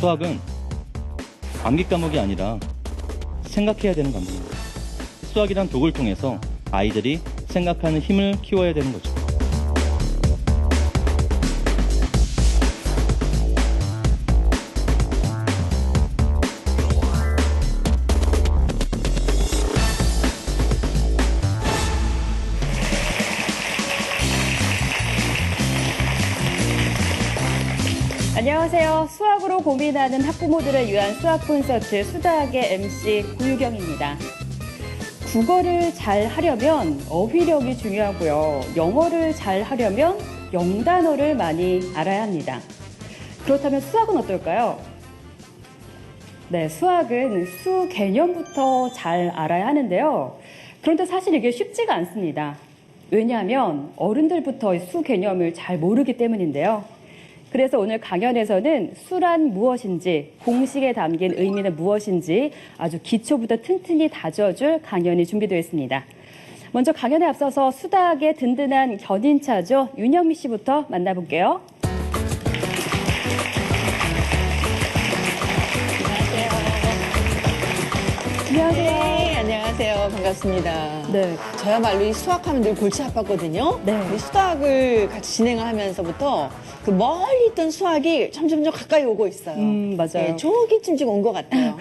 수학은 암기 과목이 아니라 생각해야 되는 과목입니다. 수학이란 독을 통해서 아이들이 생각하는 힘을 키워야 되는 거죠. 안녕하세요. 수학으로 고민하는 학부모들을 위한 수학 콘서트 수다학의 MC 고유경입니다. 국어를 잘 하려면 어휘력이 중요하고요. 영어를 잘 하려면 영단어를 많이 알아야 합니다. 그렇다면 수학은 어떨까요? 네, 수학은 수 개념부터 잘 알아야 하는데요. 그런데 사실 이게 쉽지가 않습니다. 왜냐하면 어른들부터 수 개념을 잘 모르기 때문인데요. 그래서 오늘 강연에서는 수란 무엇인지, 공식에 담긴 의미는 무엇인지 아주 기초부터 튼튼히 다져줄 강연이 준비되어 있습니다. 먼저 강연에 앞서서 수다학의 든든한 견인차죠. 윤영미 씨부터 만나볼게요. 안녕하세요. 네, 안녕하세요. 반갑습니다. 네. 저야말로 이 수학하면 늘 골치 아팠거든요. 네. 우리 수학을 같이 진행을 하면서부터 그 멀리 있던 수학이 점점 가까이 오고 있어요. 맞아요. 네, 저기쯤 지금 온 것 같아요.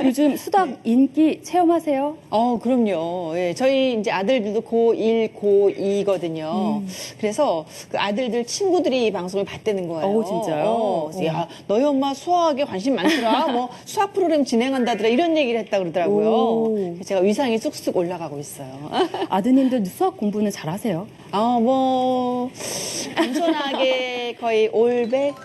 요즘 수학 인기 체험하세요? 그럼요. 예, 저희 이제 아들들도 고1, 고2거든요. 그래서 그 아들들 친구들이 이 방송을 봤다는 거예요. 진짜요? 그래서 야, 너희 엄마 수학에 관심 많더라. 뭐 수학 프로그램 진행한다더라. 이런 얘기를 했다 그러더라고요. 오. 그래서 제가 위상이 쑥쑥 올라가고 있어요. 아드님들 수학 공부는 잘하세요? 겸손하게 거의 올백.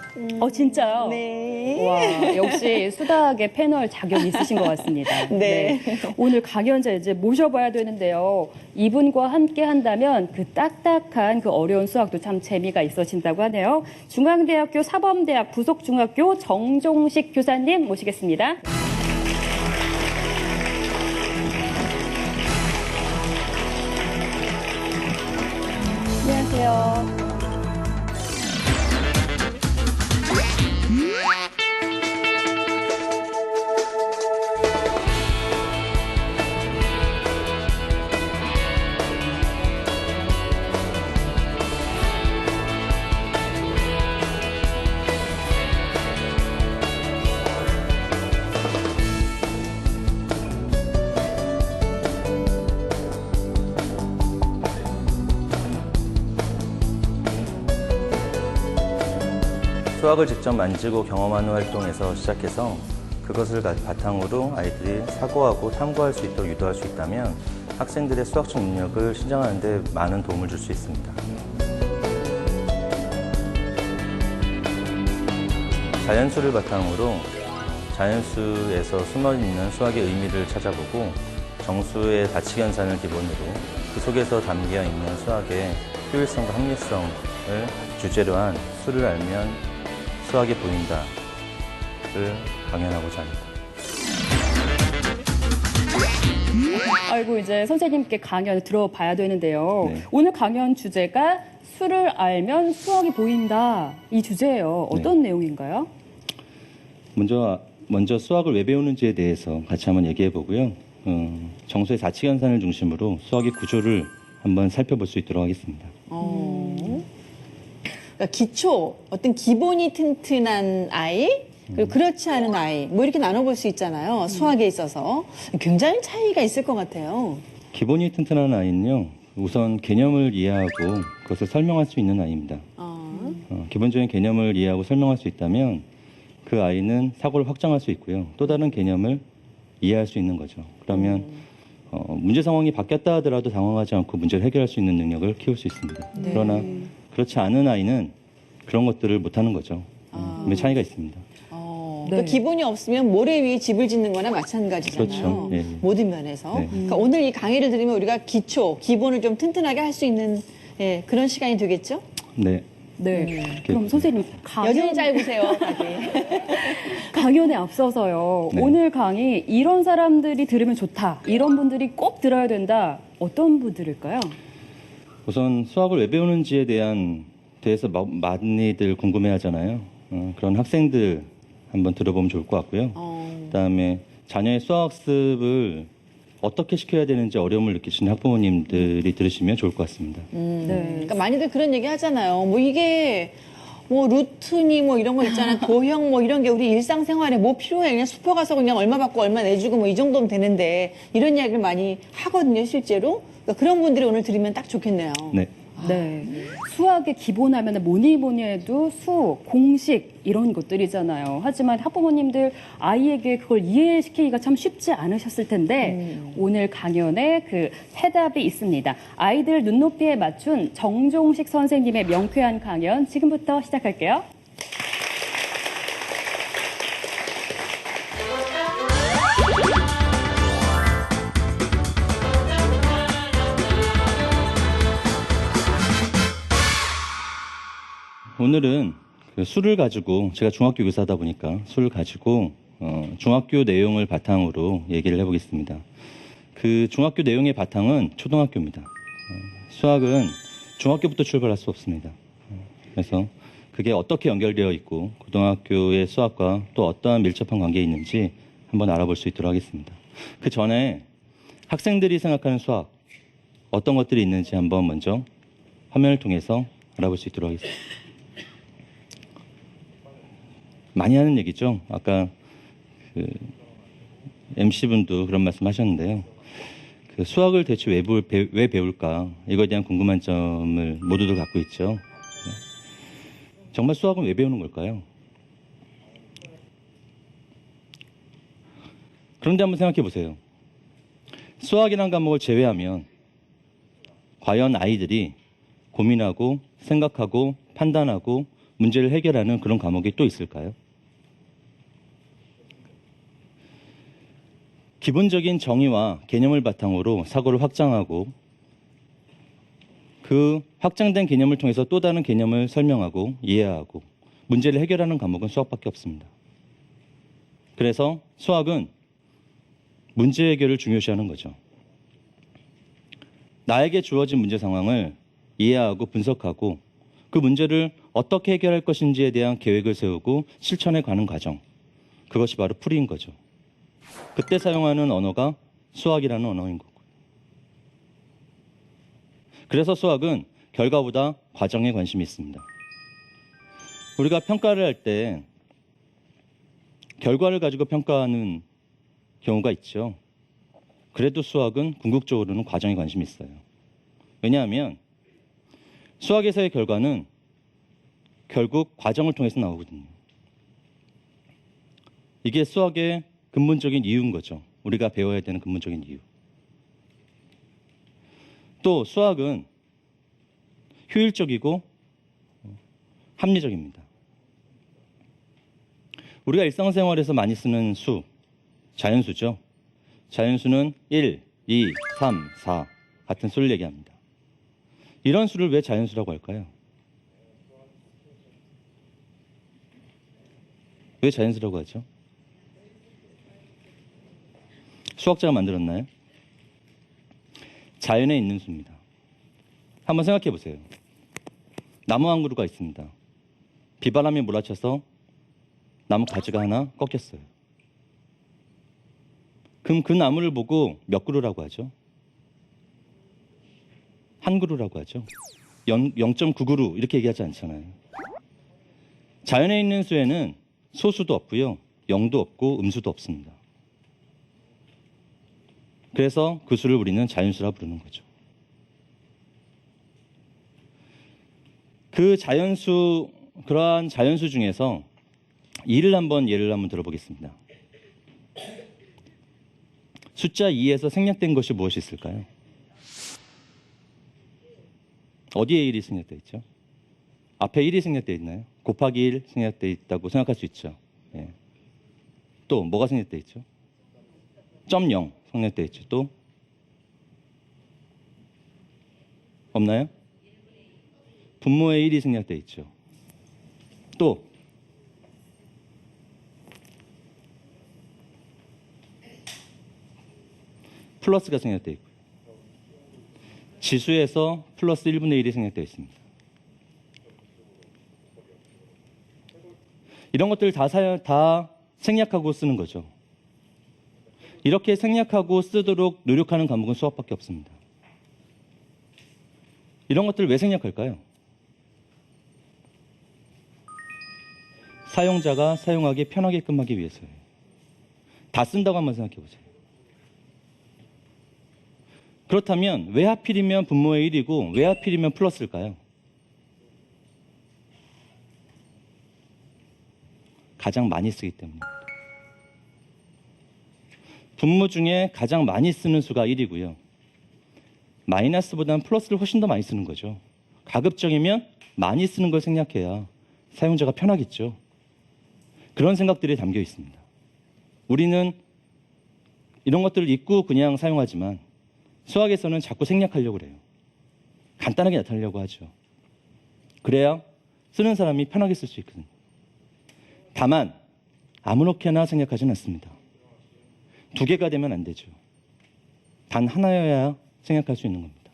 진짜요? 네. 와, 역시 수다학의 패널 자격이 있으신 것 같습니다. 네. 오늘 강연자 이제 모셔봐야 되는데요. 이분과 함께 한다면 그 딱딱한 그 어려운 수학도 참 재미가 있어진다고 하네요. 중앙대학교 사범대학 부속중학교 정종식 교사님 모시겠습니다. 안녕하세요. 수학을 직접 만지고 경험하는 활동에서 시작해서 그것을 바탕으로 아이들이 사고하고 탐구할 수 있도록 유도할 수 있다면 학생들의 수학적 능력을 신장하는 데 많은 도움을 줄 수 있습니다. 자연수를 바탕으로 자연수에서 숨어있는 수학의 의미를 찾아보고 정수의 다치기 현상을 기본으로 그 속에서 담겨있는 수학의 효율성과 합리성을 주제로 한 수를 알면 수학이 보인다를 강연하고자 합니다. 아이고, 이제 선생님께 강연을 들어봐야 되는데요. 네. 오늘 강연 주제가 수를 알면 수학이 보인다. 이 주제예요. 어떤 내용인가요? 먼저 수학을 왜 배우는지에 대해서 같이 한번 얘기해 보고요. 정수의 다치기 현상을 중심으로 수학의 구조를 한번 살펴볼 수 있도록 하겠습니다. 그러니까 기초, 어떤 기본이 튼튼한 아이, 그리고 그렇지 않은 아이, 뭐 이렇게 나눠볼 수 있잖아요. 수학에 있어서. 굉장히 차이가 있을 것 같아요. 기본이 튼튼한 아이는요, 우선 개념을 이해하고 그것을 설명할 수 있는 아이입니다. 기본적인 개념을 이해하고 설명할 수 있다면 그 아이는 사고를 확장할 수 있고요. 또 다른 개념을 이해할 수 있는 거죠. 그러면 문제 상황이 바뀌었다 하더라도 당황하지 않고 문제를 해결할 수 있는 능력을 키울 수 있습니다. 네. 그러나 그렇지 않은 아이는 그런 것들을 못하는 거죠. 차이가 있습니다. 그 기본이 없으면 모래 위에 집을 짓는 거나 마찬가지잖아요. 그렇죠. 예. 모든 면에서. 네. 그러니까 오늘 이 강의를 들으면 우리가 기본을 좀 튼튼하게 할 수 있는 그런 시간이 되겠죠? 네. 네. 그럼 선생님, 여전히 짧으세요, 다들. 강연에 앞서서요. 네. 오늘 강의 이런 사람들이 들으면 좋다. 이런 분들이 꼭 들어야 된다. 어떤 분들일까요? 우선 수학을 왜 배우는지에 대해서 많이들 궁금해하잖아요. 그런 학생들 한번 들어보면 좋을 것 같고요. 그다음에 자녀의 수학학습을 어떻게 시켜야 되는지 어려움을 느끼시는 학부모님들이 들으시면 좋을 것 같습니다. 그러니까 많이들 그런 얘기 하잖아요. 뭐 이게 뭐 루트니 뭐 이런 거 있잖아요. 도형 뭐 이런 게 우리 일상생활에 뭐 필요해. 그냥 슈퍼 가서 그냥 얼마 받고 얼마 내주고 뭐 이 정도면 되는데 이런 이야기를 많이 하거든요, 실제로. 그러니까 그런 분들이 오늘 들으면 딱 좋겠네요. 네. 네. 수학의 기본 하면 뭐니 해도 수, 공식 이런 것들이잖아요. 하지만 학부모님들 아이에게 그걸 이해시키기가 참 쉽지 않으셨을 텐데 오늘 강연에 그 해답이 있습니다. 아이들 눈높이에 맞춘 정종식 선생님의 명쾌한 강연 지금부터 시작할게요. 오늘은 그 수를 가지고 제가 중학교 교사다 보니까 수를 가지고 중학교 내용을 바탕으로 얘기를 해보겠습니다. 그 중학교 내용의 바탕은 초등학교입니다. 수학은 중학교부터 출발할 수 없습니다. 그래서 그게 어떻게 연결되어 있고 고등학교의 수학과 또 어떠한 밀접한 관계에 있는지 한번 알아볼 수 있도록 하겠습니다. 그 전에 학생들이 생각하는 수학 어떤 것들이 있는지 한번 먼저 화면을 통해서 알아볼 수 있도록 하겠습니다. 많이 하는 얘기죠. 아까 그 MC분도 그런 말씀 하셨는데요. 그 수학을 대체 왜 배울까? 이거에 대한 궁금한 점을 모두들 갖고 있죠. 정말 수학은 왜 배우는 걸까요? 그런데 한번 생각해 보세요. 수학이라는 과목을 제외하면 과연 아이들이 고민하고 생각하고 판단하고 문제를 해결하는 그런 과목이 또 있을까요? 기본적인 정의와 개념을 바탕으로 사고를 확장하고 그 확장된 개념을 통해서 또 다른 개념을 설명하고 이해하고 문제를 해결하는 과목은 수학밖에 없습니다. 그래서 수학은 문제 해결을 중요시하는 거죠. 나에게 주어진 문제 상황을 이해하고 분석하고 그 문제를 어떻게 해결할 것인지에 대한 계획을 세우고 실천해 가는 과정. 그것이 바로 풀이인 거죠. 그때 사용하는 언어가 수학이라는 언어인 거고. 그래서 수학은 결과보다 과정에 관심이 있습니다. 우리가 평가를 할 때 결과를 가지고 평가하는 경우가 있죠. 그래도 수학은 궁극적으로는 과정에 관심이 있어요. 왜냐하면 수학에서의 결과는 결국 과정을 통해서 나오거든요. 이게 수학의 근본적인 이유인 거죠. 우리가 배워야 되는 근본적인 이유. 또 수학은 효율적이고 합리적입니다. 우리가 일상생활에서 많이 쓰는 수, 자연수죠. 자연수는 1, 2, 3, 4 같은 수를 얘기합니다. 이런 수를 왜 자연수라고 할까요? 왜 자연수라고 하죠? 수학자가 만들었나요? 자연에 있는 수입니다. 한번 생각해 보세요. 나무 한 그루가 있습니다. 비바람이 몰아쳐서 나무 가지가 하나 꺾였어요. 그럼 그 나무를 보고 몇 그루라고 하죠? 한 그루라고 하죠. 0.9그루 이렇게 얘기하지 않잖아요. 자연에 있는 수에는 소수도 없고요. 영도 없고 음수도 없습니다. 그래서 그 수를 우리는 자연수라 부르는 거죠. 그러한 자연수 중에서 예를 한번 들어보겠습니다. 숫자 2에서 생략된 것이 무엇이 있을까요? 어디에 1이 생략되어 있죠? 앞에 1이 생략되어 있나요? 곱하기 1 생략되어 있다고 생각할 수 있죠. 예. 또 뭐가 생략되어 있죠? 0 생략되어 있죠. 또 없나요? 분모에 1이 생략되어 있죠. 또 플러스가 생략되어 있고 지수에서 플러스 1분의 1이 생략되어 있습니다. 이런 것들을 다 생략하고 쓰는 거죠. 이렇게 생략하고 쓰도록 노력하는 과목은 수학밖에 없습니다. 이런 것들을 왜 생략할까요? 사용자가 사용하기 편하게끔 하기 위해서예요. 다 쓴다고 한번 생각해 보세요. 그렇다면 왜 하필이면 분모의 1이고 왜 하필이면 플러스일까요? 가장 많이 쓰기 때문입니다. 분모 중에 가장 많이 쓰는 수가 1이고요. 마이너스보다는 플러스를 훨씬 더 많이 쓰는 거죠. 가급적이면 많이 쓰는 걸 생략해야 사용자가 편하겠죠. 그런 생각들이 담겨 있습니다. 우리는 이런 것들을 잊고 그냥 사용하지만 수학에서는 자꾸 생략하려고 그래요. 간단하게 나타내려고 하죠. 그래야 쓰는 사람이 편하게 쓸 수 있거든요. 다만 아무렇게나 생략하지는 않습니다. 두 개가 되면 안 되죠. 단 하나여야 생각할 수 있는 겁니다.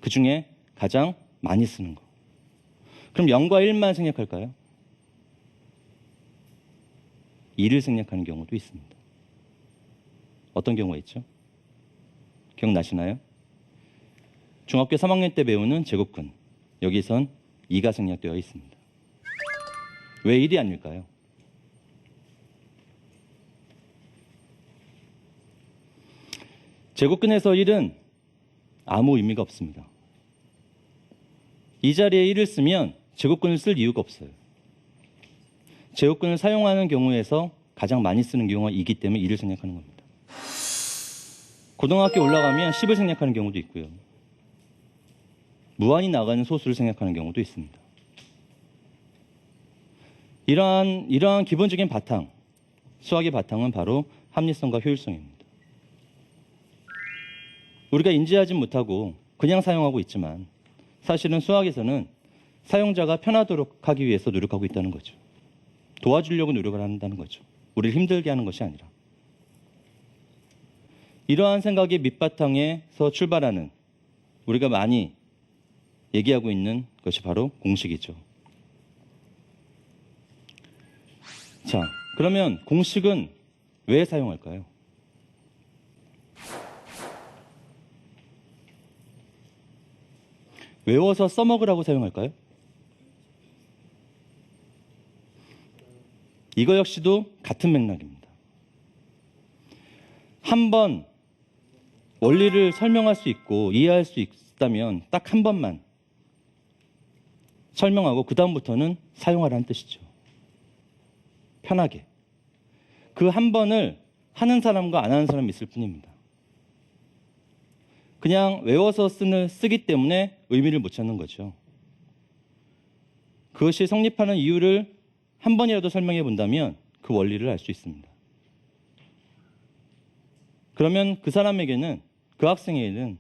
그 중에 가장 많이 쓰는 거. 그럼 0과 1만 생략할까요? 2를 생략하는 경우도 있습니다. 어떤 경우가 있죠? 기억나시나요? 중학교 3학년 때 배우는 제곱근. 여기선 2가 생략되어 있습니다. 왜 1이 아닐까요? 제곱근에서 1은 아무 의미가 없습니다. 이 자리에 1을 쓰면 제곱근을 쓸 이유가 없어요. 제곱근을 사용하는 경우에서 가장 많이 쓰는 경우가 2이기 때문에 2를 생략하는 겁니다. 고등학교 올라가면 10을 생략하는 경우도 있고요. 무한히 나가는 소수를 생략하는 경우도 있습니다. 이러한 기본적인 바탕, 수학의 바탕은 바로 합리성과 효율성입니다. 우리가 인지하지 못하고 그냥 사용하고 있지만 사실은 수학에서는 사용자가 편하도록 하기 위해서 노력하고 있다는 거죠. 도와주려고 노력을 한다는 거죠. 우리를 힘들게 하는 것이 아니라. 이러한 생각의 밑바탕에서 출발하는 우리가 많이 얘기하고 있는 것이 바로 공식이죠. 자, 그러면 공식은 왜 사용할까요? 외워서 써먹으라고 사용할까요? 이거 역시도 같은 맥락입니다. 한번 원리를 설명할 수 있고 이해할 수 있다면 딱 한 번만 설명하고 그 다음부터는 사용하라는 뜻이죠. 편하게. 그 한 번을 하는 사람과 안 하는 사람이 있을 뿐입니다. 그냥 외워서 쓰기 때문에 의미를 못 찾는 거죠. 그것이 성립하는 이유를 한 번이라도 설명해 본다면 그 원리를 알 수 있습니다. 그러면 그 사람에게는, 그 학생에게는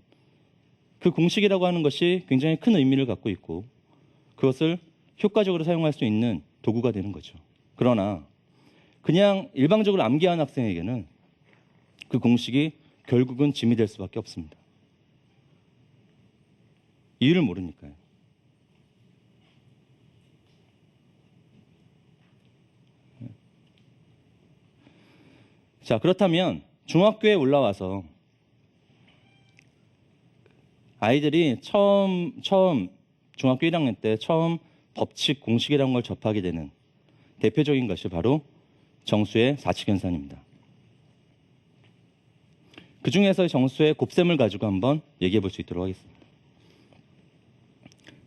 그 공식이라고 하는 것이 굉장히 큰 의미를 갖고 있고 그것을 효과적으로 사용할 수 있는 도구가 되는 거죠. 그러나 그냥 일방적으로 암기한 학생에게는 그 공식이 결국은 짐이 될 수밖에 없습니다. 이유를 모르니까요. 자, 그렇다면 중학교에 올라와서 아이들이 처음 중학교 1학년 때 처음 법칙 공식이라는 걸 접하게 되는 대표적인 것이 바로 정수의 사칙연산입니다. 그 중에서 정수의 곱셈을 가지고 한번 얘기해 볼 수 있도록 하겠습니다.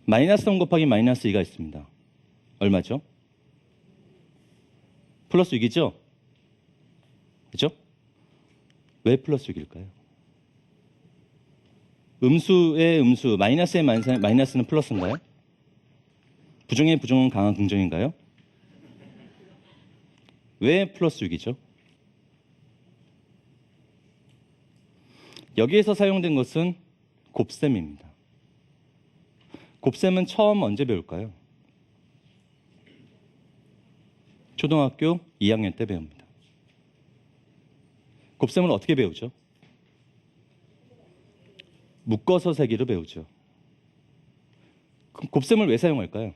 마이너스 3 곱하기 마이너스 2가 있습니다. 얼마죠? 플러스 6이죠? 그죠? 왜 플러스 6일까요? 음수의 음수, 마이너스의 마이너스는 플러스인가요? 부정의 부정은 강한 긍정인가요? 왜 플러스 6이죠? 여기에서 사용된 것은 곱셈입니다. 곱셈은 처음 언제 배울까요? 초등학교 2학년 때 배웁니다. 곱셈을 어떻게 배우죠? 묶어서 세기로 배우죠. 그럼 곱셈을 왜 사용할까요?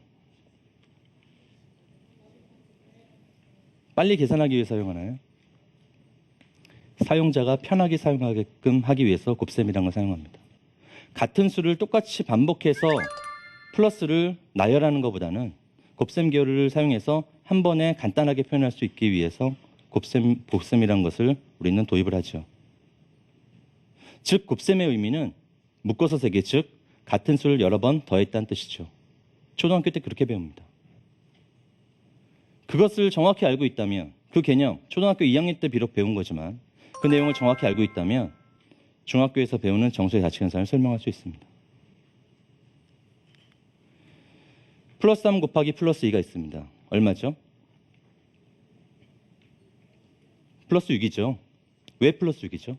빨리 계산하기 위해 사용하나요? 사용자가 편하게 사용하게끔 하기 위해서 곱셈이라는 걸 사용합니다. 같은 수를 똑같이 반복해서 플러스를 나열하는 것보다는 곱셈 계열을 사용해서 한 번에 간단하게 표현할 수 있기 위해서 곱셈이라는 것을 우리는 도입을 하죠. 즉 곱셈의 의미는 묶어서 세기, 즉 같은 수를 여러 번 더했다는 뜻이죠. 초등학교 때 그렇게 배웁니다. 그것을 정확히 알고 있다면 그 개념, 초등학교 2학년 때 비록 배운 거지만 그 내용을 정확히 알고 있다면 중학교에서 배우는 정수의 자치근산을 설명할 수 있습니다. 플러스 3 곱하기 플러스 2가 있습니다. 얼마죠? 플러스 6이죠. 왜 플러스 6이죠?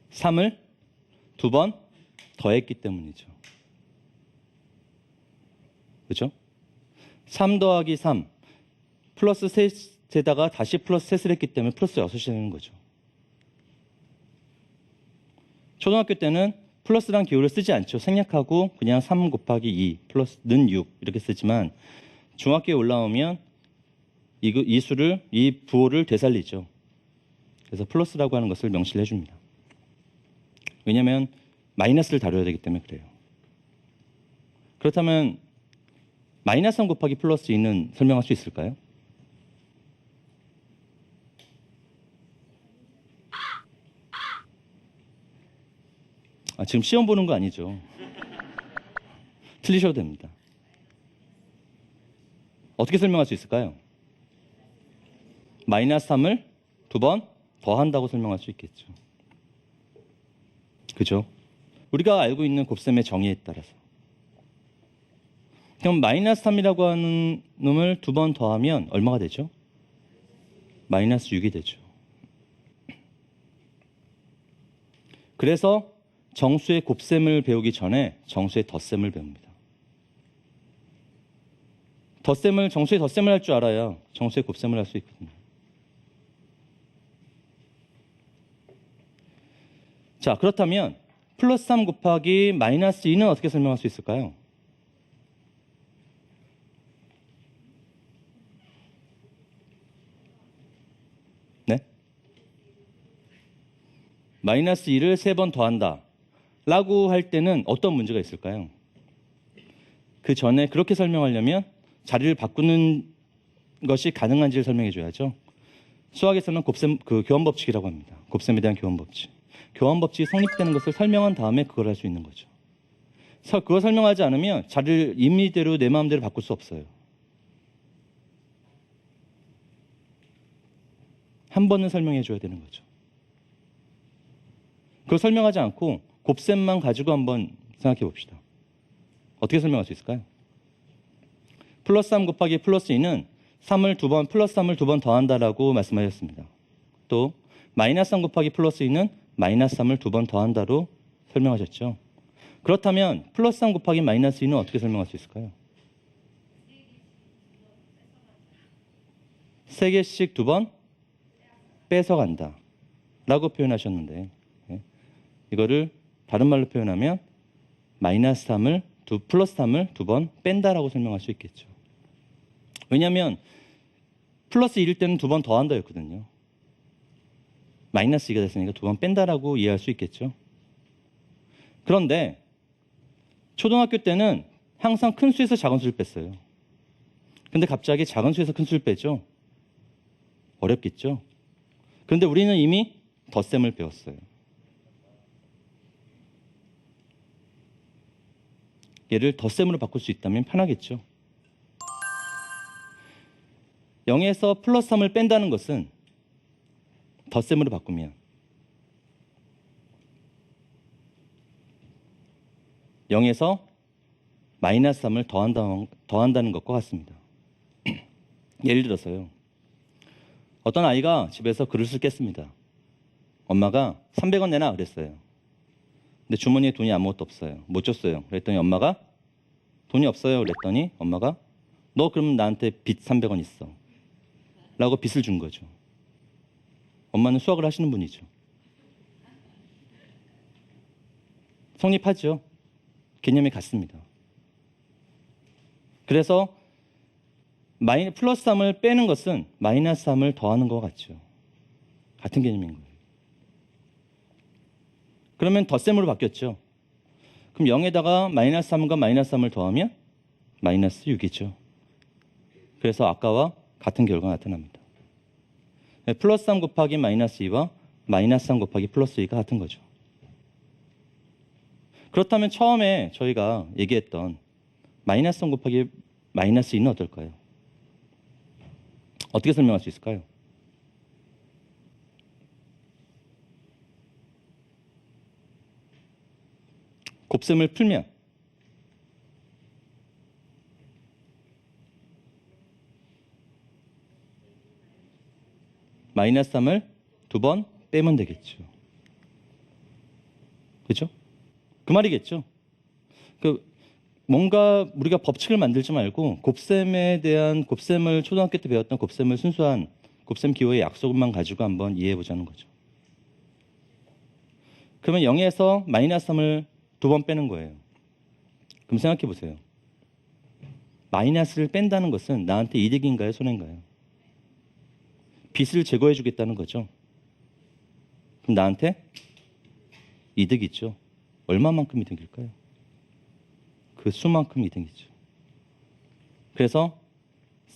3을 2번 더했기 때문이죠. 그렇죠? 3 더하기 3 플러스 3에다가 다시 플러스 3를 했기 때문에 플러스 6이 되는 거죠. 초등학교 때는 플러스란 기호를 쓰지 않죠. 생략하고 그냥 3 곱하기 2 플러스는 6 이렇게 쓰지만 중학교에 올라오면 이 수를, 이 부호를 되살리죠. 그래서 플러스라고 하는 것을 명시를 해줍니다. 왜냐하면 마이너스를 다뤄야 되기 때문에 그래요. 그렇다면 마이너스 3 곱하기 플러스 2는 설명할 수 있을까요? 지금 시험 보는 거 아니죠. 틀리셔도 됩니다. 어떻게 설명할 수 있을까요? 마이너스 3을 2번 더한다고 설명할 수 있겠죠. 그죠? 우리가 알고 있는 곱셈의 정의에 따라서. 그럼 마이너스 3이라고 하는 놈을 2번 더하면 얼마가 되죠? 마이너스 6이 되죠. 그래서 정수의 곱셈을 배우기 전에 정수의 덧셈을 배웁니다. 정수의 덧셈을 할 줄 알아야 정수의 곱셈을 할 수 있거든요. 자, 그렇다면 플러스 3 곱하기 마이너스 2는 어떻게 설명할 수 있을까요? 네? 마이너스 2를 3번 더한다 라고 할 때는 어떤 문제가 있을까요? 그 전에 그렇게 설명하려면 자리를 바꾸는 것이 가능한지를 설명해 줘야죠. 수학에서는 교환법칙이라고 합니다. 곱셈에 대한 교환법칙. 교환법칙이 성립되는 것을 설명한 다음에 그걸 할 수 있는 거죠. 그걸 설명하지 않으면 자리를 임의대로 내 마음대로 바꿀 수 없어요. 한 번은 설명해 줘야 되는 거죠. 그걸 설명하지 않고 곱셈만 가지고 한번 생각해 봅시다. 어떻게 설명할 수 있을까요? 플러스 3 곱하기 플러스 2는 플러스 3을 2번 더한다라고 말씀하셨습니다. 또 마이너스 3 곱하기 플러스 2는 마이너스 3을 2번 더한다로 설명하셨죠. 그렇다면 플러스 3 곱하기 마이너스 2는 어떻게 설명할 수 있을까요? 3개씩 2번 뺏어간다 라고 표현하셨는데 이거를 다른 말로 표현하면 플러스 3을 2번 뺀다라고 설명할 수 있겠죠. 왜냐하면 플러스 1일 때는 2번 더한다였거든요. 마이너스 2가 됐으니까 2번 뺀다라고 이해할 수 있겠죠. 그런데 초등학교 때는 항상 큰 수에서 작은 수를 뺐어요. 근데 갑자기 작은 수에서 큰 수를 빼죠. 어렵겠죠. 그런데 우리는 이미 덧셈을 배웠어요. 얘를 덧셈으로 바꿀 수 있다면 편하겠죠. 0에서 플러스 3을 뺀다는 것은 덧셈으로 바꾸면 0에서 마이너스 3을 더한다는 것과 같습니다. 예를 들어서요. 어떤 아이가 집에서 그릇을 깼습니다. 엄마가 300원 내놔 그랬어요. 근데 주머니에 돈이 아무것도 없어요. 못 줬어요. 그랬더니 엄마가 돈이 없어요. 그랬더니 엄마가 너 그럼 나한테 빚 300원 있어. 라고 빚을 준 거죠. 엄마는 수학을 하시는 분이죠. 성립하죠. 개념이 같습니다. 그래서 플러스 3을 빼는 것은 마이너스 3을 더하는 것 같죠. 같은 개념인 거예요. 그러면 덧셈으로 바뀌었죠. 그럼 0에다가 마이너스 3과 마이너스 3을 더하면 마이너스 6이죠. 그래서 아까와 같은 결과가 나타납니다. 플러스 3 곱하기 마이너스 2와 마이너스 3 곱하기 플러스 2가 같은 거죠. 그렇다면 처음에 저희가 얘기했던 마이너스 3 곱하기 마이너스 2는 어떨까요? 어떻게 설명할 수 있을까요? 곱셈을 풀면 마이너스 3을 2번 빼면 되겠죠. 그렇죠? 그 말이겠죠. 뭔가 우리가 법칙을 만들지 말고 곱셈을 초등학교 때 배웠던 곱셈을 순수한 곱셈 기호의 약속만 가지고 한번 이해해 보자는 거죠. 그러면 0에서 마이너스 3을 2번 빼는 거예요. 그럼 생각해 보세요. 마이너스를 뺀다는 것은 나한테 이득인가요, 손해인가요? 빚을 제거해 주겠다는 거죠. 그럼 나한테 이득이죠. 얼마만큼 이득일까요? 그 수만큼 이득이죠. 그래서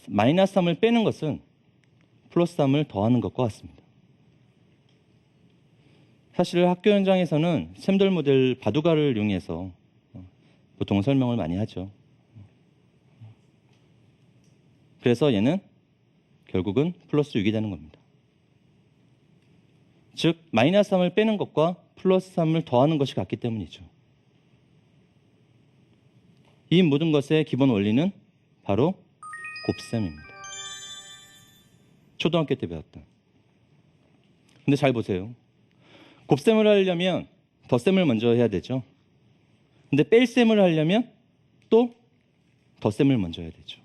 마이너스 3을 빼는 것은 플러스 3을 더하는 것과 같습니다. 사실 학교 현장에서는 샘돌 모델 바두가를 이용해서 보통 설명을 많이 하죠. 그래서 얘는 결국은 플러스 6이 되는 겁니다. 즉 마이너스 3을 빼는 것과 플러스 3을 더하는 것이 같기 때문이죠. 이 모든 것의 기본 원리는 바로 곱셈입니다. 초등학교 때 배웠던. 근데 잘 보세요. 곱셈을 하려면 덧셈을 먼저 해야 되죠. 근데 뺄셈을 하려면 또 덧셈을 먼저 해야 되죠.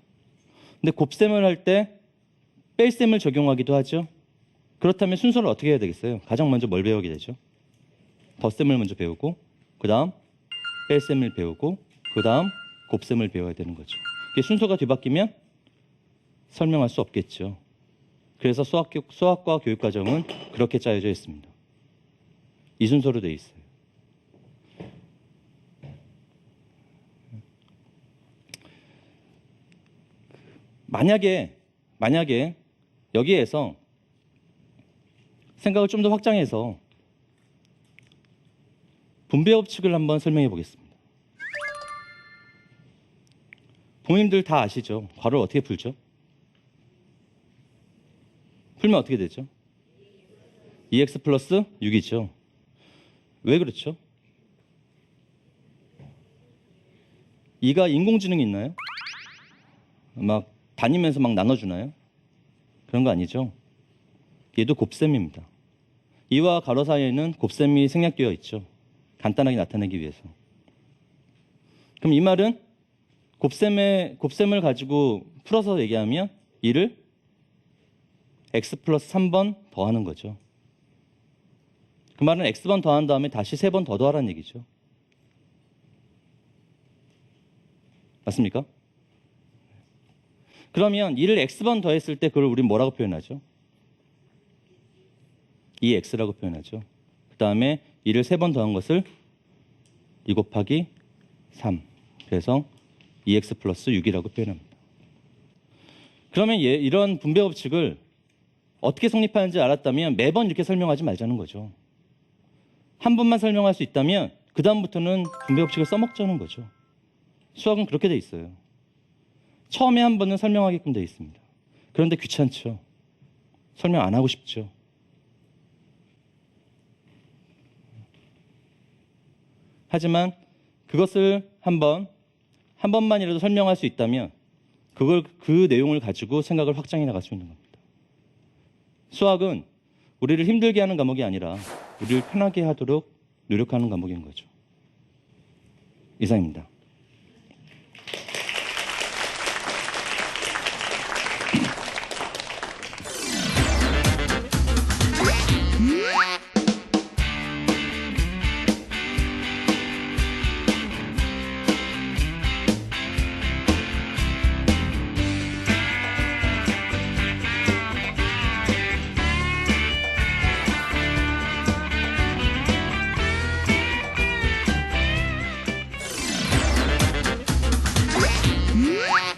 근데 곱셈을 할 때 뺄셈을 적용하기도 하죠. 그렇다면 순서를 어떻게 해야 되겠어요? 가장 먼저 뭘 배우게 되죠? 덧셈을 먼저 배우고 그 다음 뺄셈을 배우고 그 다음 곱셈을 배워야 되는 거죠. 이게 순서가 뒤바뀌면 설명할 수 없겠죠. 그래서 수학과 교육과정은 그렇게 짜여져 있습니다. 이 순서로 되어 있어요. 만약에 여기에서 생각을 좀 더 확장해서 분배법칙을 한번 설명해 보겠습니다. 부모님들 다 아시죠? 괄호를 어떻게 풀죠? 풀면 어떻게 되죠? 2x 플러스 6이죠. 왜 그렇죠? 2가 인공지능이 있나요? 막 다니면서 막 나눠주나요? 그런 거 아니죠. 얘도 곱셈입니다. 2와 가로 사이에는 곱셈이 생략되어 있죠. 간단하게 나타내기 위해서. 그럼 이 말은 곱셈을 가지고 풀어서 얘기하면 2를 x 플러스 3번 더하는 거죠. 그 말은 x번 더한 다음에 다시 3번 더 더하라는 얘기죠. 맞습니까? 그러면 2를 x번 더했을 때 그걸 우린 뭐라고 표현하죠? 2x라고 표현하죠. 그 다음에 2를 3번 더한 것을 2 곱하기 3. 그래서 2x 플러스 6이라고 표현합니다. 그러면 이런 분배 법칙을 어떻게 성립하는지 알았다면 매번 이렇게 설명하지 말자는 거죠. 한 번만 설명할 수 있다면 그 다음부터는 분배 법칙을 써먹자는 거죠. 수학은 그렇게 돼 있어요. 처음에 한 번은 설명하게끔 돼 있습니다. 그런데 귀찮죠. 설명 안 하고 싶죠. 하지만 그것을 한 번만이라도 설명할 수 있다면 그 내용을 가지고 생각을 확장해 나갈 수 있는 겁니다. 수학은 우리를 힘들게 하는 과목이 아니라 우리를 편하게 하도록 노력하는 과목인 거죠. 이상입니다.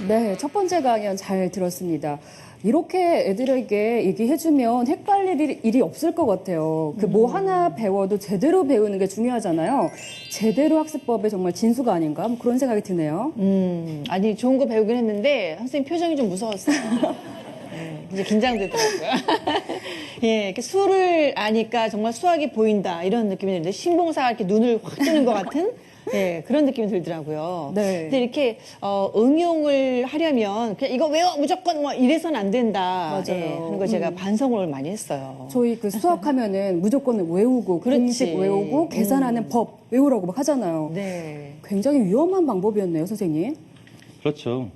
네, 첫 번째 강연 잘 들었습니다. 이렇게 애들에게 얘기해주면 헷갈릴 일이 없을 것 같아요. 그 뭐 하나 배워도 제대로 배우는 게 중요하잖아요. 제대로 학습법의 정말 진수가 아닌가? 뭐 그런 생각이 드네요. 아니 좋은 거 배우긴 했는데 선생님 표정이 좀 무서웠어요. 이제 긴장되더라고요. 예, 이렇게 수를 아니까 정말 수학이 보인다 이런 느낌이 드는데 신봉사가 이렇게 눈을 확 뜨는 것 같은 예, 그런 느낌이 들더라고요. 네. 근데 이렇게 응용을 하려면 그냥 이거 외워 무조건 뭐 이래서는 안 된다. 맞아요. 예, 하는 걸 제가 반성을 많이 했어요. 저희 그 수학하면은 무조건 외우고, 그렇지. 공식 외우고, 계산하는 법 외우라고 막 하잖아요. 네. 굉장히 위험한 방법이었네요, 선생님. 그렇죠.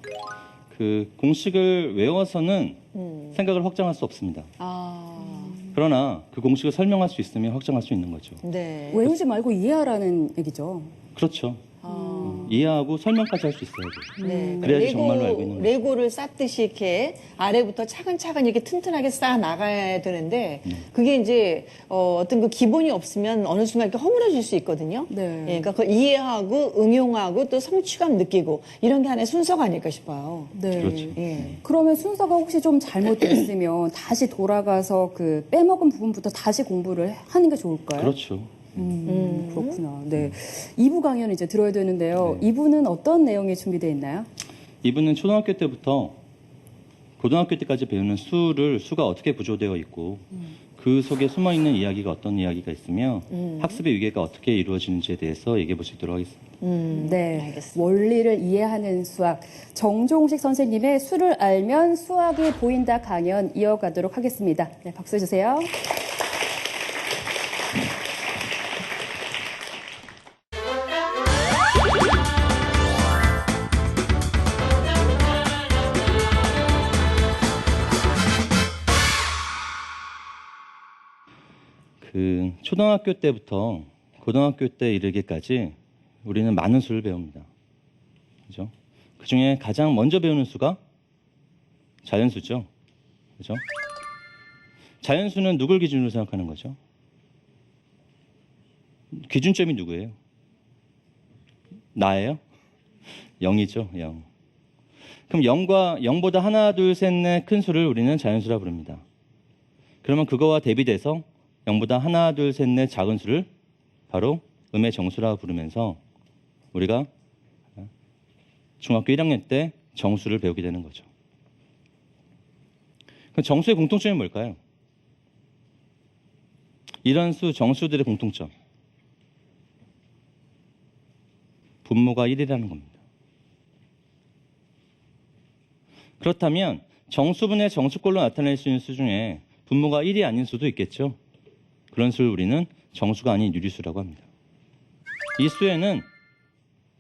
그 공식을 외워서는 생각을 확장할 수 없습니다. 그러나 그 공식을 설명할 수 있으면 확장할 수 있는 거죠. 네. 외우지 말고 이해하라는 얘기죠. 그렇죠. 이해하고 설명까지 할 수 있어야죠. 네. 그래야지 정말로 알고 있는 거죠. 레고를 쌓듯이 이렇게 아래부터 차근차근 이렇게 튼튼하게 쌓아 나가야 되는데 그게 이제 어떤 그 기본이 없으면 어느 순간 이렇게 허물어질 수 있거든요. 네. 예, 그러니까 그걸 이해하고 응용하고 또 성취감 느끼고 이런 게 하나의 순서가 아닐까 싶어요. 네. 그렇죠. 예. 그러면 순서가 혹시 좀 잘못됐으면 다시 돌아가서 그 빼먹은 부분부터 다시 공부를 하는 게 좋을까요? 그렇죠. 그렇구나. 네. 2부 강연 이제 들어야 되는데요. 네. 2부는 어떤 내용이 준비되어 있나요? 이분은 초등학교 때부터 고등학교 때까지 배우는 수가 어떻게 구조되어 있고 그 속에 숨어 있는 이야기가 어떤 이야기가 있으며 학습의 위계가 어떻게 이루어지는지에 대해서 얘기해 보시도록 하겠습니다. 네. 알겠습니다. 원리를 이해하는 수학. 정종식 선생님의 수를 알면 수학이 보인다 강연 이어가도록 하겠습니다. 네, 박수 주세요. 그 초등학교 때부터 고등학교 때 이르기까지 우리는 많은 수를 배웁니다. 그죠? 그 중에 가장 먼저 배우는 수가 자연수죠. 그죠? 자연수는 누굴 기준으로 생각하는 거죠? 기준점이 누구예요? 나예요? 0이죠, 0. 그럼 0보다 하나, 둘, 셋, 넷 큰 수를 우리는 자연수라 부릅니다. 그러면 그거와 대비돼서 0보다 하나, 둘, 셋, 넷 작은 수를 바로 음의 정수라 부르면서 우리가 중학교 1학년 때 정수를 배우게 되는 거죠. 그럼 정수의 공통점이 뭘까요? 이런 수, 정수들의 공통점. 분모가 1이라는 겁니다. 그렇다면 정수분의 정수꼴로 나타낼 수 있는 수 중에 분모가 1이 아닌 수도 있겠죠. 그런 수를 우리는 정수가 아닌 유리수라고 합니다. 이 수에는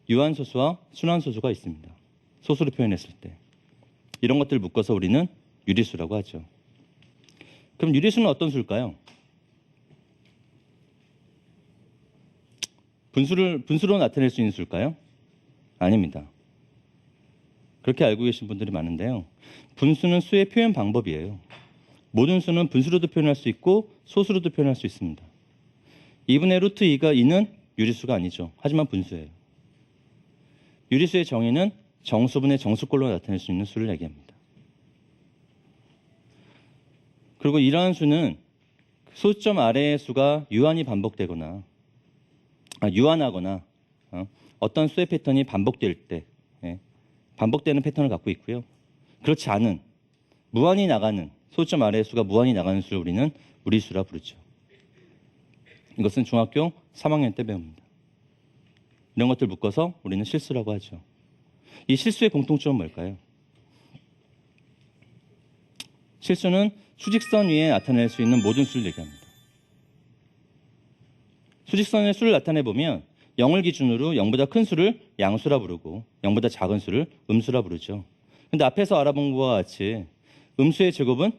유한소수와 순환소수가 있습니다. 소수로 표현했을 때. 이런 것들을 묶어서 우리는 유리수라고 하죠. 그럼 유리수는 어떤 수일까요? 분수로 나타낼 수 있는 수일까요? 아닙니다. 그렇게 알고 계신 분들이 많은데요. 분수는 수의 표현 방법이에요. 모든 수는 분수로도 표현할 수 있고 소수로도 표현할 수 있습니다. 2분의 루트 2가 2는 유리수가 아니죠. 하지만 분수예요. 유리수의 정의는 정수분의 정수꼴로 나타낼 수 있는 수를 얘기합니다. 그리고 이러한 수는 소점 아래의 수가 유한하거나 어떤 수의 패턴이 반복될 때 반복되는 패턴을 갖고 있고요. 그렇지 않은 무한히 나가는 소점 아래의 수가 무한히 나가는 수를 우리는 무리수라 부르죠. 이것은 중학교 3학년 때 배웁니다. 이런 것들 묶어서 우리는 실수라고 하죠. 이 실수의 공통점은 뭘까요? 실수는 수직선 위에 나타낼 수 있는 모든 수를 얘기합니다. 수직선의 수를 나타내보면 0을 기준으로 0보다 큰 수를 양수라 부르고 0보다 작은 수를 음수라 부르죠. 근데 앞에서 알아본 것과 같이 음수의 제곱은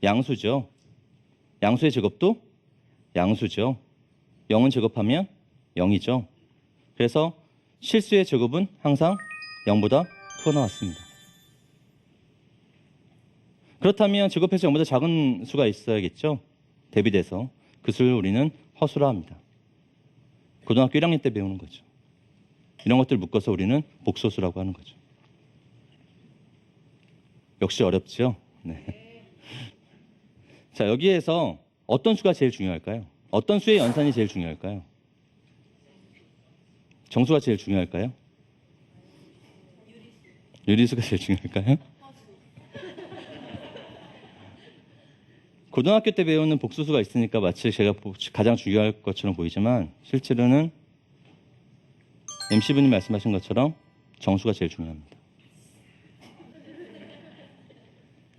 양수죠. 양수의 제곱도 양수죠. 0은 제곱하면 0이죠. 그래서 실수의 제곱은 항상 0보다 크게 나왔습니다. 그렇다면 제곱해서 0보다 작은 수가 있어야겠죠. 대비돼서 그 수를 우리는 허수라 합니다. 고등학교 1학년 때 배우는 거죠. 이런 것들 묶어서 우리는 복소수라고 하는 거죠. 역시 어렵죠? 네. 자, 여기에서 어떤 수가 제일 중요할까요? 어떤 수의 연산이 제일 중요할까요? 정수가 제일 중요할까요? 유리수가 제일 중요할까요? 고등학교 때 배우는 복소수가 있으니까 마치 제가 가장 중요할 것처럼 보이지만 실제로는 MC분이 말씀하신 것처럼 정수가 제일 중요합니다.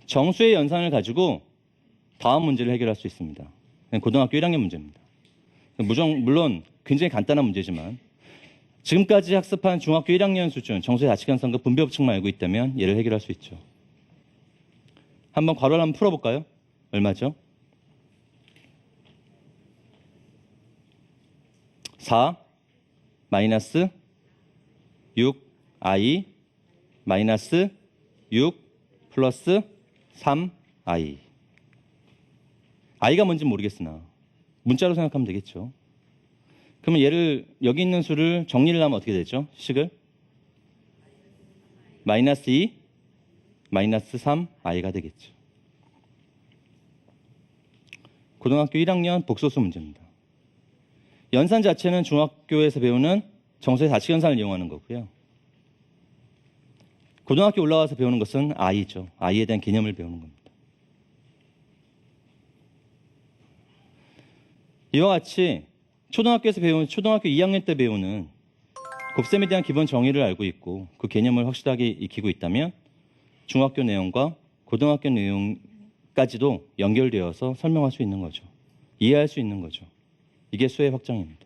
정수의 연산을 가지고 다음 문제를 해결할 수 있습니다. 고등학교 1학년 문제입니다. 물론 굉장히 간단한 문제지만 지금까지 학습한 중학교 1학년 수준 정수의 자치연산과 분배 법칙만 알고 있다면 얘를 해결할 수 있죠. 한번 괄호를 한번 풀어볼까요? 얼마죠? 4 마이너스 6i 마이너스 6 플러스 3i. i가 뭔지 모르겠으나 문자로 생각하면 되겠죠. 그러면 얘를 여기 있는 수를 정리를 하면 어떻게 되죠? 식을 마이너스 2 마이너스 3i가 되겠죠. 고등학교 1학년 복소수 문제입니다. 연산 자체는 중학교에서 배우는 정수의 자치연산을 이용하는 거고요. 고등학교 올라와서 배우는 것은 i죠. i에 대한 개념을 배우는 겁니다. 이와 같이 초등학교 2학년 때 배우는 곱셈에 대한 기본 정의를 알고 있고 그 개념을 확실하게 익히고 있다면 중학교 내용과 고등학교 내용까지도 연결되어서 설명할 수 있는 거죠. 이해할 수 있는 거죠. 이게 수의 확장입니다.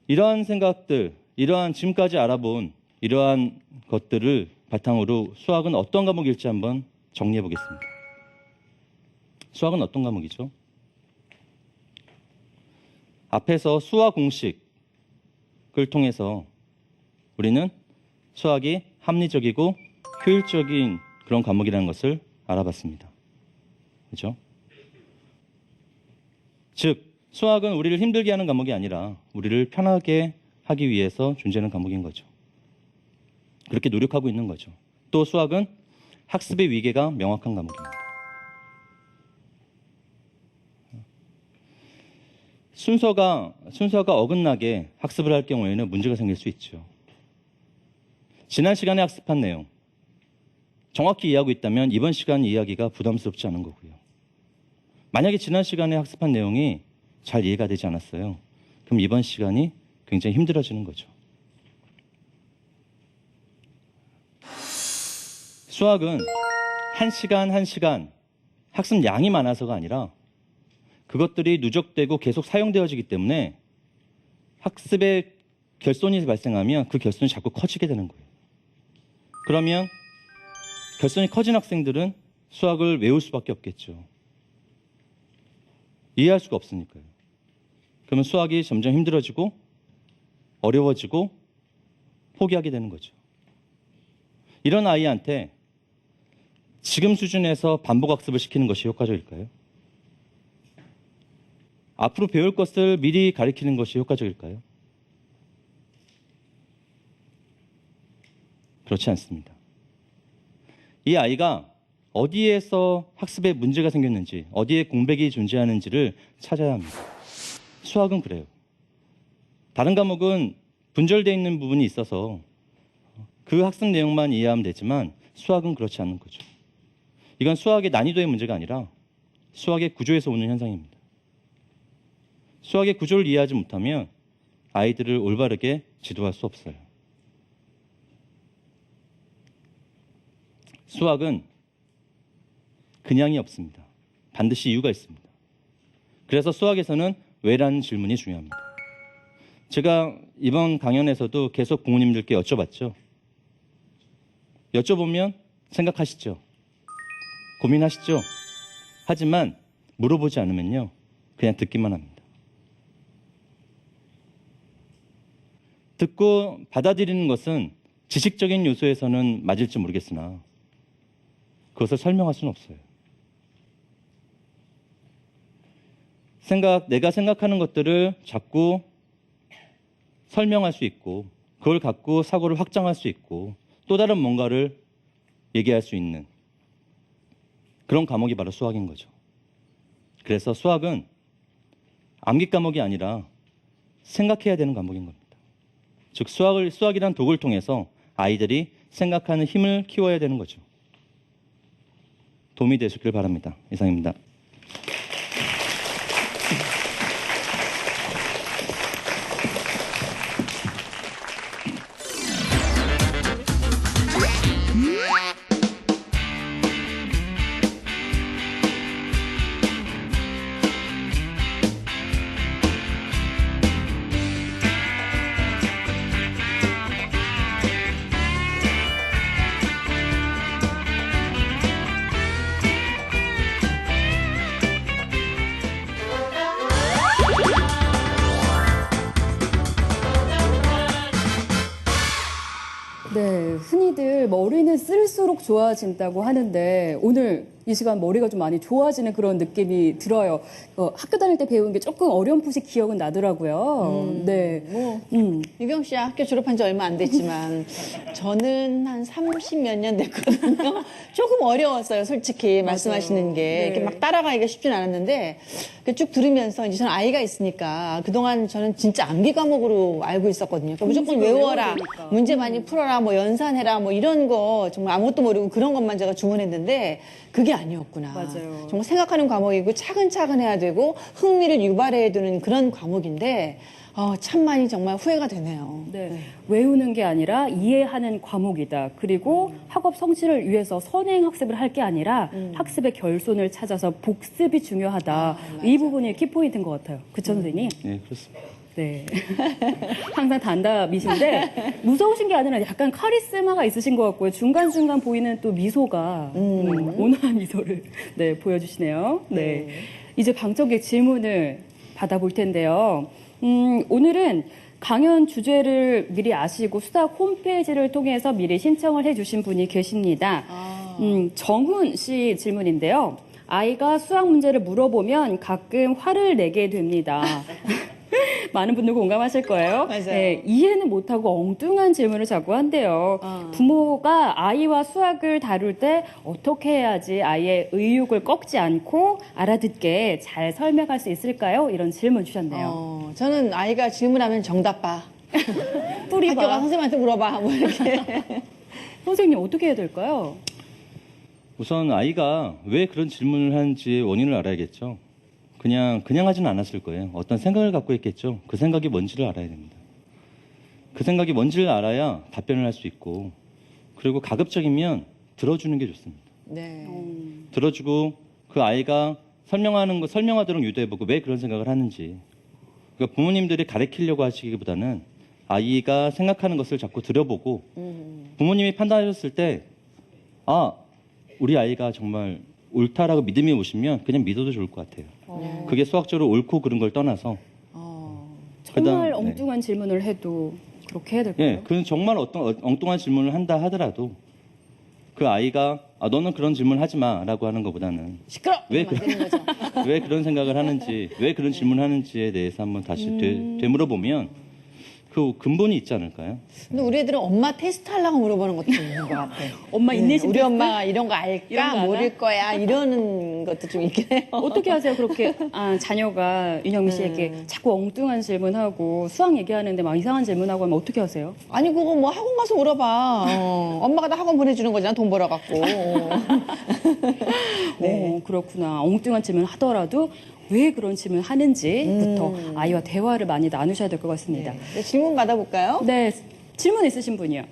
이러한 생각들, 이러한 지금까지 알아본 이러한 것들을 바탕으로 수학은 어떤 과목일지 한번 정리해 보겠습니다. 수학은 어떤 과목이죠? 앞에서 수와 공식을 통해서 우리는 수학이 합리적이고 효율적인 그런 과목이라는 것을 알아봤습니다. 그렇죠? 즉, 수학은 우리를 힘들게 하는 과목이 아니라 우리를 편하게 하기 위해서 존재하는 과목인 거죠. 그렇게 노력하고 있는 거죠. 또 수학은 학습의 위계가 명확한 과목입니다. 순서가 어긋나게 학습을 할 경우에는 문제가 생길 수 있죠. 지난 시간에 학습한 내용 정확히 이해하고 있다면 이번 시간 이해하기가 부담스럽지 않은 거고요. 만약에 지난 시간에 학습한 내용이 잘 이해가 되지 않았어요. 그럼 이번 시간이 굉장히 힘들어지는 거죠. 수학은 한 시간 학습 양이 많아서가 아니라 그것들이 누적되고 계속 사용되어지기 때문에 학습에 결손이 발생하면 그 결손이 자꾸 커지게 되는 거예요. 그러면 결손이 커진 학생들은 수학을 외울 수밖에 없겠죠. 이해할 수가 없으니까요. 그러면 수학이 점점 힘들어지고 어려워지고 포기하게 되는 거죠. 이런 아이한테 지금 수준에서 반복 학습을 시키는 것이 효과적일까요? 앞으로 배울 것을 미리 가르치는 것이 효과적일까요? 그렇지 않습니다. 이 아이가 어디에서 학습에 문제가 생겼는지, 어디에 공백이 존재하는지를 찾아야 합니다. 수학은 그래요. 다른 과목은 분절되어 있는 부분이 있어서 그 학습 내용만 이해하면 되지만 수학은 그렇지 않은 거죠. 이건 수학의 난이도의 문제가 아니라 수학의 구조에서 오는 현상입니다. 수학의 구조를 이해하지 못하면 아이들을 올바르게 지도할 수 없어요. 수학은 그냥이 없습니다. 반드시 이유가 있습니다. 그래서 수학에서는 왜라는 질문이 중요합니다. 제가 이번 강연에서도 계속 부모님들께 여쭤봤죠. 여쭤보면 생각하시죠. 고민하시죠. 하지만 물어보지 않으면요. 그냥 듣기만 합니다. 듣고 받아들이는 것은 지식적인 요소에서는 맞을지 모르겠으나 그것을 설명할 수는 없어요. 내가 생각하는 것들을 자꾸 설명할 수 있고 그걸 갖고 사고를 확장할 수 있고 또 다른 뭔가를 얘기할 수 있는 그런 과목이 바로 수학인 거죠. 그래서 수학은 암기 과목이 아니라 생각해야 되는 과목인 겁니다. 즉 수학이란 도구를 통해서 아이들이 생각하는 힘을 키워야 되는 거죠. 도움이 되시길 바랍니다. 이상입니다. 네, 흔히들 머리는 쓸수록 좋아진다고 하는데 오늘 이 시간 머리가 좀 많이 좋아지는 그런 느낌이 들어요. 학교 다닐 때 배운 게 조금 어렴풋이 기억은 나더라고요. 네. 유경 씨 학교 졸업한 지 얼마 안 됐지만 저는 한 30 몇 년 됐거든요. 조금 어려웠어요, 솔직히 말씀하시는 게. 네. 이렇게 막 따라가기가 쉽진 않았는데 쭉 들으면서 이제 저는 아이가 있으니까 그동안 저는 진짜 암기 과목으로 알고 있었거든요. 그러니까 무조건 외워라, 되니까. 문제 많이 풀어라, 뭐 연산해라, 뭐 이런 거 정말 아무것도 모르고 그런 것만 제가 주문했는데 그게 아니었구나. 맞아요. 정말 생각하는 과목이고 차근차근 해야 되고 흥미를 유발해야 되는 그런 과목인데 참 많이 정말 후회가 되네요. 네. 외우는 게 아니라 이해하는 과목이다. 그리고 학업 성취를 위해서 선행 학습을 할 게 아니라 학습의 결손을 찾아서 복습이 중요하다. 이 부분이 키포인트인 것 같아요. 그쵸, 선생님? 네, 그렇습니다. 네. 항상 단답이신데 무서우신 게 아니라 약간 카리스마가 있으신 것 같고요. 중간중간 보이는 또 미소가 온화한 미소를 네, 보여주시네요. 네. 이제 방청객 질문을 받아볼 텐데요. 오늘은 강연 주제를 미리 아시고 수학 홈페이지를 통해서 미리 신청을 해주신 분이 계십니다. 정훈 씨 질문인데요. 아이가 수학 문제를 물어보면 가끔 화를 내게 됩니다. 많은 분들 공감하실 거예요. 맞아요. 네, 이해는 못하고 엉뚱한 질문을 자꾸 한대요. 부모가 아이와 수학을 다룰 때 어떻게 해야지 아이의 의욕을 꺾지 않고 알아듣게 잘 설명할 수 있을까요? 이런 질문 주셨네요. 저는 아이가 질문하면 정답 봐. 뿌리 학교 가 봐. 선생님한테 물어봐. 뭐 이렇게. 선생님 어떻게 해야 될까요? 우선 아이가 왜 그런 질문을 하는지 원인을 알아야겠죠. 그냥 하지는 않았을 거예요. 어떤 생각을 갖고 있겠죠. 그 생각이 뭔지를 알아야 됩니다. 그 생각이 뭔지를 알아야 답변을 할 수 있고, 그리고 가급적이면 들어주는 게 좋습니다. 네. 들어주고 그 아이가 설명하도록 유도해보고 왜 그런 생각을 하는지. 그러니까 부모님들이 가르치려고 하시기보다는 아이가 생각하는 것을 자꾸 들여보고 부모님이 판단하셨을 때 우리 아이가 정말 옳다라고 믿음이 오시면 그냥 믿어도 좋을 것 같아요. 그게 수학적으로 옳고 그른 걸 떠나서 정말 네. 엉뚱한 질문을 해도 그렇게 해야 될까요? 예, 그는 정말 어떤 엉뚱한 질문을 한다 하더라도 그 아이가 너는 그런 질문 하지 마라고 하는 것보다는 시끄러! 왜 만드는 거죠. 왜 그런 생각을 하는지, 왜 그런 질문을 하는지에 대해서 한번 다시 되물어보면 그 근본이 있지 않을까요? 근데 우리 애들은 엄마 테스트 하려고 물어보는 것도 있는 것 같아요. 엄마 인내심 우리 테스트? 엄마가 이런 거 이런 거 알까? 알아? 모를 거야? 이러는 것도 좀 있긴 해요. 어떻게 하세요? 그렇게 자녀가 윤영미 씨에게 자꾸 엉뚱한 질문하고 수학 얘기하는데 막 이상한 질문하고 하면 어떻게 하세요? 아니 그거 뭐 학원 가서 물어봐. 엄마가 다 학원 보내주는 거잖아. 돈 벌어갖고. 네. 그렇구나. 엉뚱한 질문 하더라도 왜 그런 질문을 하는지부터 아이와 대화를 많이 나누셔야 될 것 같습니다. 네, 질문 받아볼까요? 네, 질문 있으신 분이요.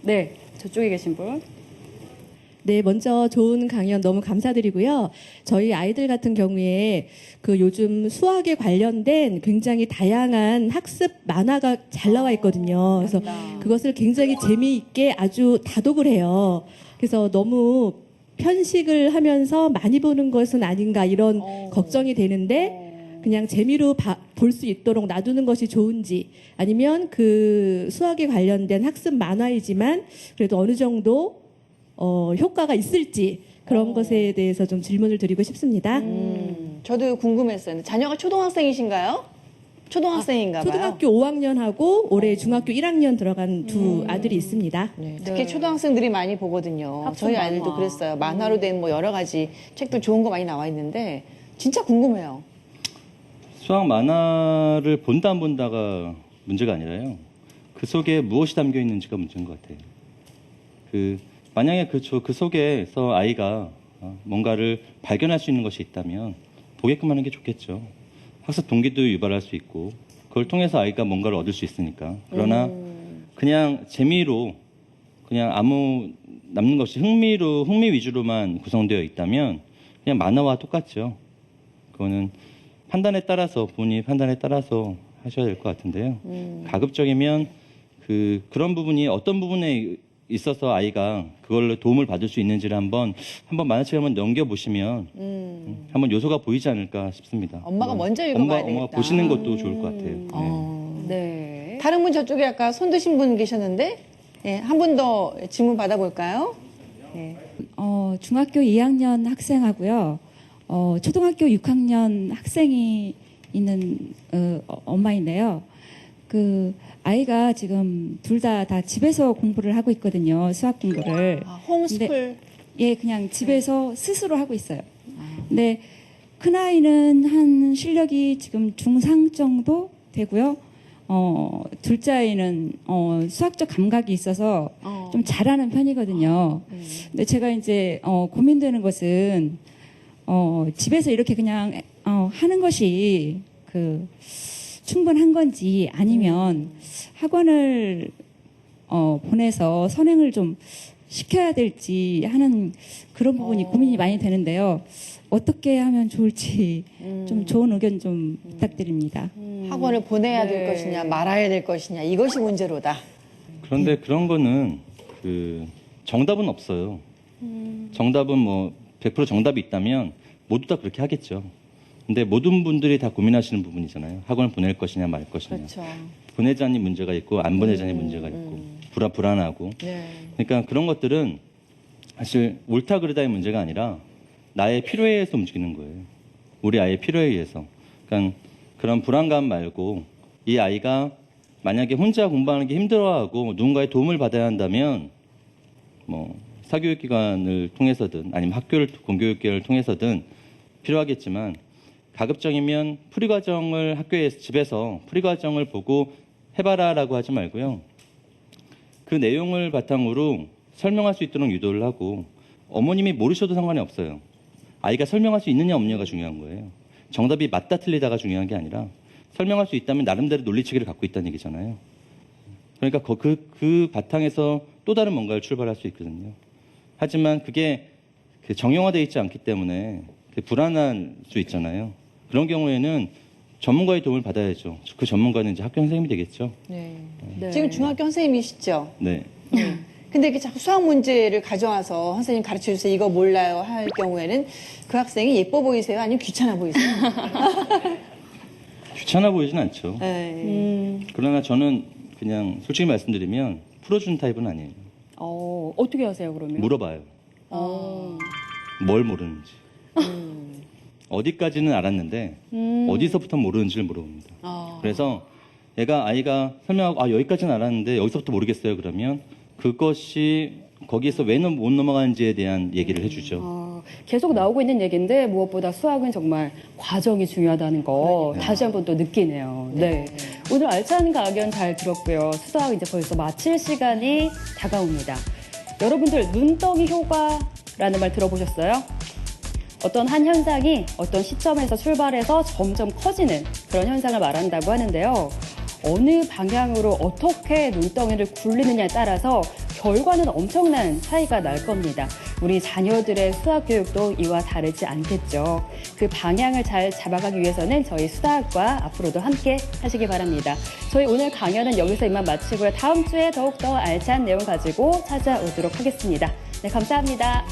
네, 저쪽에 계신 분. 네, 먼저 좋은 강연 너무 감사드리고요. 저희 아이들 같은 경우에 그 요즘 수학에 관련된 굉장히 다양한 학습 만화가 잘 나와 있거든요. 그래서 그것을 굉장히 재미있게 아주 다독을 해요. 그래서 너무 편식을 하면서 많이 보는 것은 아닌가 이런 걱정이 되는데 그냥 재미로 볼 수 있도록 놔두는 것이 좋은지 아니면 그 수학에 관련된 학습 만화이지만 그래도 어느 정도 효과가 있을지 그런 것에 대해서 좀 질문을 드리고 싶습니다. 저도 궁금했어요. 자녀가 초등학생이신가요? 초등학생인가 봐요. 초등학교 5학년하고 올해 중학교 1학년 들어간 두 아들이 있습니다. 네, 특히 네. 초등학생들이 많이 보거든요. 학습 저희 아이들도 만화. 그랬어요. 만화로 된 뭐 여러 가지 책도 좋은 거 많이 나와 있는데 진짜 궁금해요. 수학 만화를 본다 안 본다가 문제가 아니라요. 그 속에 무엇이 담겨 있는지가 문제인 것 같아요. 만약에 그 속에서 아이가 뭔가를 발견할 수 있는 것이 있다면 보게끔 하는 게 좋겠죠. 학습 동기도 유발할 수 있고 그걸 통해서 아이가 뭔가를 얻을 수 있으니까. 그러나 그냥 재미로 그냥 아무 남는 것이 흥미 위주로만 구성되어 있다면 그냥 만화와 똑같죠. 그거는 본인의 판단에 따라서 하셔야 될 것 같은데요. 가급적이면 그런 부분이 어떤 부분에 있어서 아이가 그걸로 도움을 받을 수 있는지를 한번 만화책을 한번 넘겨보시면 한번 요소가 보이지 않을까 싶습니다. 엄마가 먼저 읽어봐야 되겠다. 엄마가 보시는 것도 좋을 것 같아요. 네. 네. 다른 분 저쪽에 아까 손 드신 분 계셨는데 한 분 더 질문 받아볼까요? 네. 중학교 2학년 학생하고요. 초등학교 6학년 학생이 있는 엄마인데요. 아이가 지금 둘 다 집에서 공부를 하고 있거든요. 수학 공부를. 홈스쿨. 예, 그냥 집에서 스스로 하고 있어요. 근데 큰아이는 한 실력이 지금 중상 정도 되고요. 둘째 아이는 수학적 감각이 있어서 좀 잘하는 편이거든요. 근데 제가 이제 고민되는 것은 집에서 이렇게 그냥 하는 것이 충분한 건지 아니면 학원을 보내서 선행을 좀 시켜야 될지 하는 그런 부분이 고민이 많이 되는데요. 어떻게 하면 좋을지 좀 좋은 의견 좀 부탁드립니다. 학원을 보내야 될 네. 것이냐 말아야 될 것이냐 이것이 문제로다. 그런데 그런 거는 정답은 없어요. 정답은 100% 정답이 있다면 모두 다 그렇게 하겠죠. 근데 모든 분들이 다 고민하시는 부분이잖아요. 학원을 보낼 것이냐 말 것이냐. 그렇죠. 보내자니 문제가 있고 안 보내자니 문제가 있고 불안하고. 네. 그러니까 그런 것들은 사실 옳다 그르다의 문제가 아니라 나의 필요에 의해서 움직이는 거예요. 우리 아이의 필요에 의해서. 그러니까 그런 불안감 말고 이 아이가 만약에 혼자 공부하는 게 힘들어하고 누군가의 도움을 받아야 한다면 사교육기관을 통해서든 아니면 공교육계를 통해서든 필요하겠지만 가급적이면 풀이과정을 집에서 풀이과정을 보고 해봐라라고 하지 말고요. 그 내용을 바탕으로 설명할 수 있도록 유도를 하고 어머님이 모르셔도 상관이 없어요. 아이가 설명할 수 있느냐 없느냐가 중요한 거예요. 정답이 맞다 틀리다가 중요한 게 아니라 설명할 수 있다면 나름대로 논리체계를 갖고 있다는 얘기잖아요. 그러니까 그 바탕에서 또 다른 뭔가를 출발할 수 있거든요. 하지만 그게 정형화되어 있지 않기 때문에 불안할 수 있잖아요. 그런 경우에는 전문가의 도움을 받아야죠. 그 전문가는 이제 학교 선생님이 되겠죠. 네. 네. 지금 중학교 선생님이시죠? 네. 근데 이렇게 자꾸 수학 문제를 가져와서 선생님 가르쳐 주세요. 이거 몰라요. 할 경우에는 그 학생이 예뻐 보이세요? 아니면 귀찮아 보이세요? 귀찮아 보이진 않죠. 네. 그러나 저는 그냥 솔직히 말씀드리면 풀어주는 타입은 아니에요. 어떻게 하세요, 그러면? 물어봐요. 어. 뭘 모르는지. 어디까지는 알았는데 어디서부터 모르는지를 물어봅니다. 그래서 아이가 설명하고 여기까지는 알았는데 여기서부터 모르겠어요. 그러면 그것이 거기에서 왜 못 넘어가는지에 대한 얘기를 해주죠. 계속 나오고 있는 얘기인데 무엇보다 수학은 정말 과정이 중요하다는 거 다시 한번 또 느끼네요. 네. 오늘 알찬 강연 잘 들었고요. 수학 이제 벌써 마칠 시간이 다가옵니다. 여러분들 눈덩이 효과라는 말 들어보셨어요? 어떤 한 현상이 어떤 시점에서 출발해서 점점 커지는 그런 현상을 말한다고 하는데요. 어느 방향으로 어떻게 눈덩이를 굴리느냐에 따라서 결과는 엄청난 차이가 날 겁니다. 우리 자녀들의 수학 교육도 이와 다르지 않겠죠. 그 방향을 잘 잡아가기 위해서는 저희 수다학과 앞으로도 함께 하시기 바랍니다. 저희 오늘 강연은 여기서 이만 마치고요. 다음 주에 더욱더 알찬 내용 가지고 찾아오도록 하겠습니다. 네, 감사합니다.